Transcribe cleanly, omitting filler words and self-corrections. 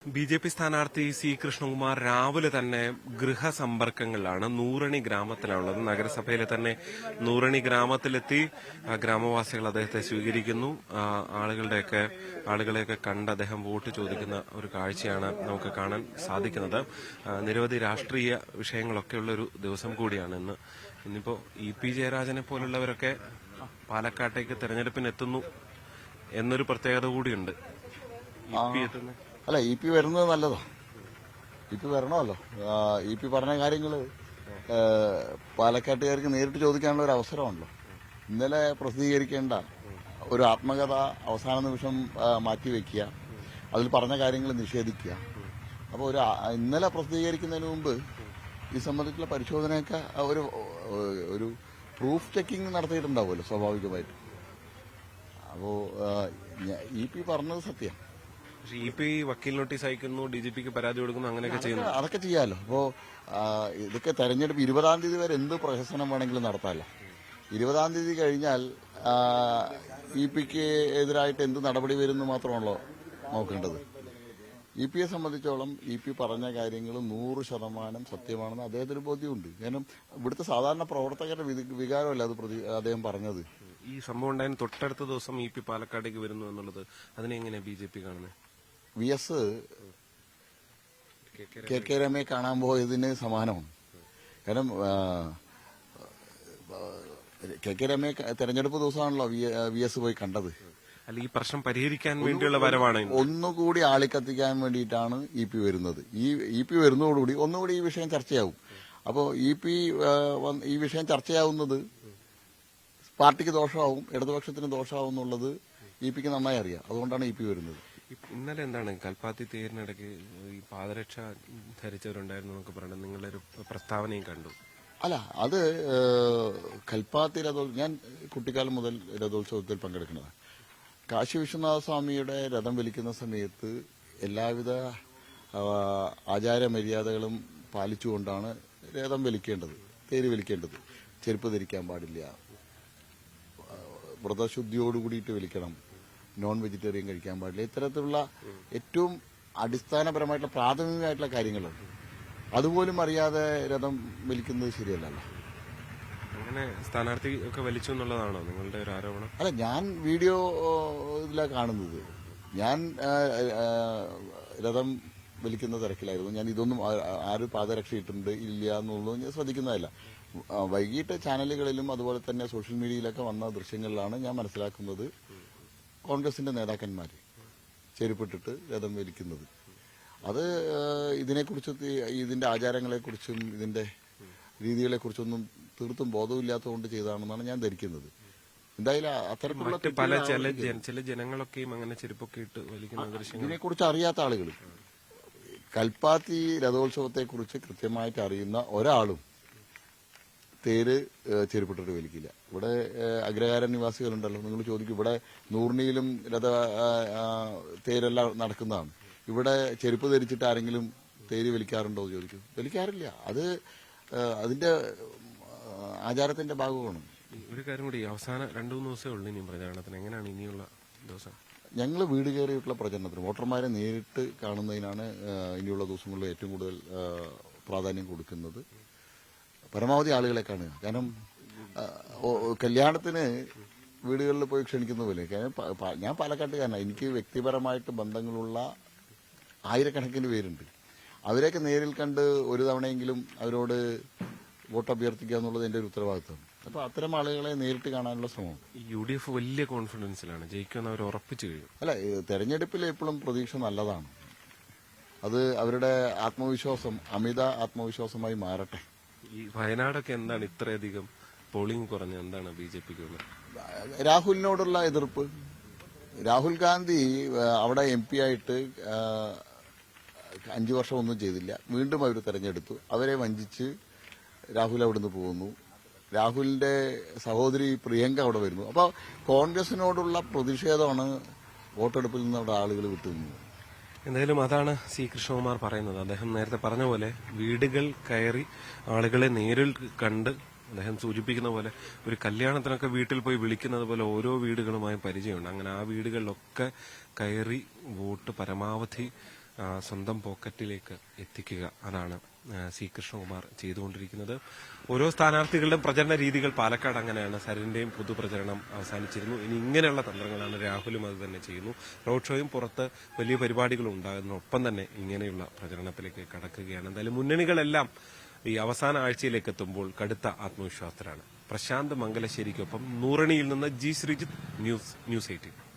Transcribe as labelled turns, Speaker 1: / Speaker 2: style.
Speaker 1: BJP. സ്ഥാനാർത്ഥി C Krishnakumar രാവിലെ തന്നെ ഗൃഹസമ്പർക്കങ്ങളിലാണ്. നൂറണി ഗ്രാമത്തിലാണുള്ളത്. നഗരസഭയിലെ തന്നെ നൂറണി ഗ്രാമത്തിലെത്തി ഗ്രാമവാസികൾ അദ്ദേഹത്തെ സ്വീകരിക്കുന്നു. ആളുകളെയൊക്കെ കണ്ട് അദ്ദേഹം വോട്ട് ചോദിക്കുന്ന ഒരു കാഴ്ചയാണ് നമുക്ക് കാണാൻ സാധിക്കുന്നത്. നിരവധി രാഷ്ട്രീയ വിഷയങ്ങളൊക്കെയുള്ള ഒരു ദിവസം കൂടിയാണ് ഇന്ന്. ഇന്നിപ്പോ ഇ.പി. ജയരാജനെ പോലുള്ളവരൊക്കെ പാലക്കാട്ടേക്ക് തെരഞ്ഞെടുപ്പിനെത്തുന്നു എന്നൊരു പ്രത്യേകത കൂടിയുണ്ട്.
Speaker 2: അല്ല, ഇ പി വരുന്നത് നല്ലതാ. ഇ പി വരണമല്ലോ. ഇ പി പറഞ്ഞ കാര്യങ്ങൾ പാലക്കാട്ടുകാർക്ക് നേരിട്ട് ചോദിക്കാനുള്ള ഒരു അവസരമാണല്ലോ. ഇന്നലെ പ്രസിദ്ധീകരിക്കേണ്ട ഒരു ആത്മകഥ അവസാന നിമിഷം മാറ്റിവെക്കുക, അതിൽ പറഞ്ഞ കാര്യങ്ങൾ നിഷേധിക്കുക. അപ്പോൾ ഇന്നലെ പ്രസിദ്ധീകരിക്കുന്നതിന് മുമ്പ് ഈ സംബന്ധിച്ചുള്ള പരിശോധനയൊക്കെ ഒരു പ്രൂഫ് ചെക്കിംഗ് നടത്തിയിട്ടുണ്ടാവുമല്ലോ സ്വാഭാവികമായിട്ട്. അപ്പോൾ ഇ പി പറഞ്ഞത് സത്യം.
Speaker 1: ഇ.പി. വക്കീൽ നോട്ടീസ് അയക്കുന്നു, DGPക്ക് പരാതി കൊടുക്കുന്നു, അങ്ങനെയൊക്കെ ചെയ്യുന്നു.
Speaker 2: അതൊക്കെ ചെയ്യാമല്ലോ. അപ്പോൾ ഇതൊക്കെ തെരഞ്ഞെടുപ്പ് 20-ാം തീയതി വരെ എന്ത് പ്രഹസനം വേണമെങ്കിലും നടത്താമല്ലോ. 20-ാം തീയതി കഴിഞ്ഞാൽ ഇ.പിക്ക് എതിരായിട്ട് എന്ത് നടപടി വരുമെന്ന് മാത്രമാണല്ലോ നോക്കേണ്ടത്. ഇ.പിയെ സംബന്ധിച്ചോളം ഇ.പി പറഞ്ഞ കാര്യങ്ങൾ 100% സത്യമാണെന്ന് അദ്ദേഹത്തിന് ബോധ്യമുണ്ട്. കാരണം ഇവിടുത്തെ സാധാരണ പ്രവർത്തകരുടെ വികാരമല്ല അത് അദ്ദേഹം പറഞ്ഞത്.
Speaker 1: ഈ സംഭവം ഉണ്ടായതിന് തൊട്ടടുത്ത ദിവസം ഇ.പി. പാലക്കാടേക്ക് വരുന്നു എന്നുള്ളത് അതിനെങ്ങനെയാണ് ബി.ജെ.പി. കാണുന്നത്?
Speaker 2: VS കെ രമയെ കാണാൻ പോയതിന് സമാനമാണ്. കാരണം കെ രമയെ തെരഞ്ഞെടുപ്പ് ദിവസമാണല്ലോ VS പോയി കണ്ടത്.
Speaker 1: അല്ല, ഈ പ്രശ്നം പരിഹരിക്കാൻ വേണ്ടിയുള്ള വരവാണ്.
Speaker 2: ഒന്നുകൂടി ആളിക്കത്തിക്കാൻ വേണ്ടിയിട്ടാണ് ഇ.പി. വരുന്നത്. ഇ.പി. വരുന്നതോടുകൂടി ഒന്നുകൂടി ഈ വിഷയം ചർച്ചയാവും. അപ്പോൾ ഇ.പി. ഈ വിഷയം ചർച്ചയാവുന്നത് പാർട്ടിക്ക് ദോഷമാവും, ഇടതുപക്ഷത്തിന് ദോഷമാവും എന്നുള്ളത് ഇ.പിക്ക് നന്നായി അറിയാം. അതുകൊണ്ടാണ് ഇ.പി. വരുന്നത്.
Speaker 1: ഇന്നലെ എന്താണ് കൽപ്പാത്തി തേരിനിടയ്ക്ക് ഈ പാദരക്ഷ ധരിച്ചവരുണ്ടായിരുന്നു എന്നൊക്കെ പറയുന്നത് നിങ്ങളുടെ ഒരു പ്രസ്താവനയും കണ്ടു.
Speaker 2: അല്ല, അത് കൽപ്പാത്തി ഞാൻ കുട്ടിക്കാലം മുതൽ രഥോത്സവത്തിൽ പങ്കെടുക്കുന്നതാണ്. കാശി വിശ്വനാഥ സ്വാമിയുടെ രഥം വലിക്കുന്ന സമയത്ത് എല്ലാവിധ ആചാര മര്യാദകളും പാലിച്ചുകൊണ്ടാണ് രഥം വലിക്കേണ്ടത്, തേര് വലിക്കേണ്ടത്. ചെരുപ്പ് ധരിക്കാൻ പാടില്ല, വ്രതശുദ്ധിയോടുകൂടിയിട്ട് വലിക്കണം, നോൺ വെജിറ്റേറിയൻ കഴിക്കാൻ പാടില്ല. ഇത്തരത്തിലുള്ള ഏറ്റവും അടിസ്ഥാനപരമായിട്ടുള്ള പ്രാഥമികമായിട്ടുള്ള കാര്യങ്ങളുണ്ട്. അതുപോലും അറിയാതെ രഥം വലിക്കുന്നത് ശരിയല്ലല്ലോ.
Speaker 1: അങ്ങനെ സ്ഥാനാർത്ഥി ഒക്കെ വലിച്ചു എന്നുള്ളതാണോ നിങ്ങളുടെ ഒരു ആരോപണം?
Speaker 2: അല്ല, ഞാൻ വീഡിയോ ഇതിലാണ് കാണുന്നത്. ഞാൻ രഥം വലിക്കുന്ന തിരക്കിലായിരുന്നു. ഞാൻ ഇതൊന്നും ആര് പാദരക്ഷ ഇട്ടിട്ടുണ്ട് ഇല്ല എന്നുള്ളത് ഞാൻ ശ്രദ്ധിക്കുന്നതല്ല. വൈകിട്ട് ചാനലുകളിലും അതുപോലെ തന്നെ സോഷ്യൽ മീഡിയയിലൊക്കെ വന്ന ദൃശ്യങ്ങളിലാണ് ഞാൻ മനസ്സിലാക്കുന്നത് കോൺഗ്രസിന്റെ നേതാക്കന്മാർ ചെരുപ്പിട്ടിട്ട് രഥം വലിക്കുന്നത്. അത് ഇതിന്റെ ആചാരങ്ങളെക്കുറിച്ചും ഇതിന്റെ രീതികളെക്കുറിച്ചൊന്നും തീർത്തും ബോധമില്ലാത്തതുകൊണ്ട് ചെയ്തതാണെന്നാണ് ഞാൻ ധരിക്കുന്നത്. എന്തായാലും അത്തരത്തിലുള്ള
Speaker 1: ചില ജനങ്ങളൊക്കെയും അങ്ങനെ ചെരുപ്പൊക്കെ ഇട്ട് വലിക്കുന്ന ദൃശ്യങ്ങൾ
Speaker 2: ഇതിനെക്കുറിച്ച് അറിയാത്ത ആളുകൾ, കൽപ്പാത്തി രഥോത്സവത്തെക്കുറിച്ച് കൃത്യമായിട്ട് അറിയുന്ന ഒരാളും തേര് ചെരുപ്പിട്ടിട്ട് വലിക്കില്ല. ഇവിടെ അഗ്രഹാര നിവാസികളുണ്ടല്ലോ, നിങ്ങൾ ചോദിക്കും ഇവിടെ നൂറിനിയിലും തേരെല്ലാം നടക്കുന്നതാണ്. ഇവിടെ ചെരുപ്പ് ധരിച്ചിട്ട് ആരെങ്കിലും തേര് വലിക്കാറുണ്ടോ എന്ന് ചോദിക്കും. വലിക്കാറില്ല. അത് അതിന്റെ ആചാരത്തിന്റെ ഭാഗമാണ്.
Speaker 1: ഒരു കാര്യം കൂടി, അവസാന 2-3 ദിവസമേ ഉള്ളൂ ഇനിയും പ്രചാരണത്തിന്. എങ്ങനെയാണ് ഇനിയുള്ള ദിവസം?
Speaker 2: ഞങ്ങൾ വീട് കയറിയിട്ടുള്ള പ്രചരണത്തിന് വോട്ടർമാരെ നേരിട്ട് കാണുന്നതിനാണ് ഇനിയുള്ള ദിവസങ്ങളിൽ ഏറ്റവും കൂടുതൽ പ്രാധാന്യം കൊടുക്കുന്നത്. പരമാവധി ആളുകളെ കാണുക. കാരണം കല്യാണത്തിന് വീടുകളിൽ പോയി ക്ഷണിക്കുന്ന പോലെ. ഞാൻ പാലക്കാട്ടുകാരനാണ്. എനിക്ക് വ്യക്തിപരമായിട്ട് ബന്ധങ്ങളുള്ള ആയിരക്കണക്കിന് പേരുണ്ട്. അവരെയൊക്കെ നേരിൽ കണ്ട് ഒരു തവണയെങ്കിലും അവരോട് വോട്ട് അഭ്യർത്ഥിക്കുക എന്നുള്ളത് എന്റെ ഒരു ഉത്തരവാദിത്തമാണ്. അപ്പോൾ അത്തരം ആളുകളെ നേരിട്ട് കാണാനുള്ള ശ്രമം.
Speaker 1: UDF വലിയ കോൺഫിഡൻസിലാണ്, ജയിക്കുമെന്ന് അവർ ഉറപ്പിച്ചു കഴിഞ്ഞു.
Speaker 2: അല്ല, തെരഞ്ഞെടുപ്പിൽ എപ്പോഴും പ്രതീക്ഷ നല്ലതാണ്. അത് അവരുടെ ആത്മവിശ്വാസം അമിത ആത്മവിശ്വാസമായി മാറട്ടെ.
Speaker 1: ഈ വയനാടൊക്കെ എന്താണ് ഇത്രയധികം പോളിംഗ് കുറഞ്ഞ? എന്താണ് ബി.ജെ.പിക്ക്?
Speaker 2: രാഹുലിനോടുള്ള എതിർപ്പ്. രാഹുൽ ഗാന്ധി അവിടെ MP ആയിട്ട് 5 വർഷം ഒന്നും ചെയ്തില്ല. വീണ്ടും അവർ തെരഞ്ഞെടുത്തു. അവരെ വഞ്ചിച്ച് രാഹുൽ അവിടുന്ന് പോകുന്നു. രാഹുലിന്റെ സഹോദരി പ്രിയങ്ക അവിടെ വരുന്നു. അപ്പോൾ കോൺഗ്രസിനോടുള്ള പ്രതിഷേധമാണ് വോട്ടെടുപ്പിൽ നിന്ന് അവിടെ ആളുകൾ വിട്ടുനിന്നത്.
Speaker 1: എന്തായാലും അതാണ് സി കൃഷ്ണകുമാർ പറയുന്നത്. അദ്ദേഹം നേരത്തെ പറഞ്ഞ പോലെ വീടുകൾ കയറി ആളുകളെ നേരിൽ കണ്ട് അദ്ദേഹം സൂചിപ്പിക്കുന്ന പോലെ ഒരു കല്യാണത്തിനൊക്കെ വീട്ടിൽ പോയി വിളിക്കുന്നത് പോലെ ഓരോ വീടുകളുമായും പരിചയമുണ്ട്. അങ്ങനെ ആ വീടുകളിലൊക്കെ കയറി വോട്ട് പരമാവധി സ്വന്തം പോക്കറ്റിലേക്ക് എത്തിക്കുക. അതാണ് സി കൃഷ്ണകുമാർ ചെയ്തുകൊണ്ടിരിക്കുന്നത്. ഓരോ സ്ഥാനാർത്ഥികളുടെയും പ്രചരണ രീതികൾ പാലക്കാട് അങ്ങനെയാണ്. സരിന്റെയും പൊതുപ്രചരണം അവസാനിച്ചിരുന്നു. ഇനി ഇങ്ങനെയുള്ള തന്ത്രങ്ങളാണ്. രാഹുലും അത് തന്നെ ചെയ്യുന്നു. റോഡ് ഷോയും പുറത്ത് വലിയ പരിപാടികളും ഉണ്ടാകുന്നതിനൊപ്പം തന്നെ ഇങ്ങനെയുള്ള പ്രചരണത്തിലേക്ക് കടക്കുകയാണ്. എന്തായാലും മുന്നണികളെല്ലാം ഈ അവസാന ആഴ്ചയിലേക്ക് എത്തുമ്പോൾ കടുത്ത ആത്മവിശ്വാസത്തിലാണ്. പ്രശാന്ത് മംഗലശ്ശേരിക്കൊപ്പം നൂറണിയിൽ നിന്ന് ജി ശ്രീജിത്ത്, ന്യൂസ് 18.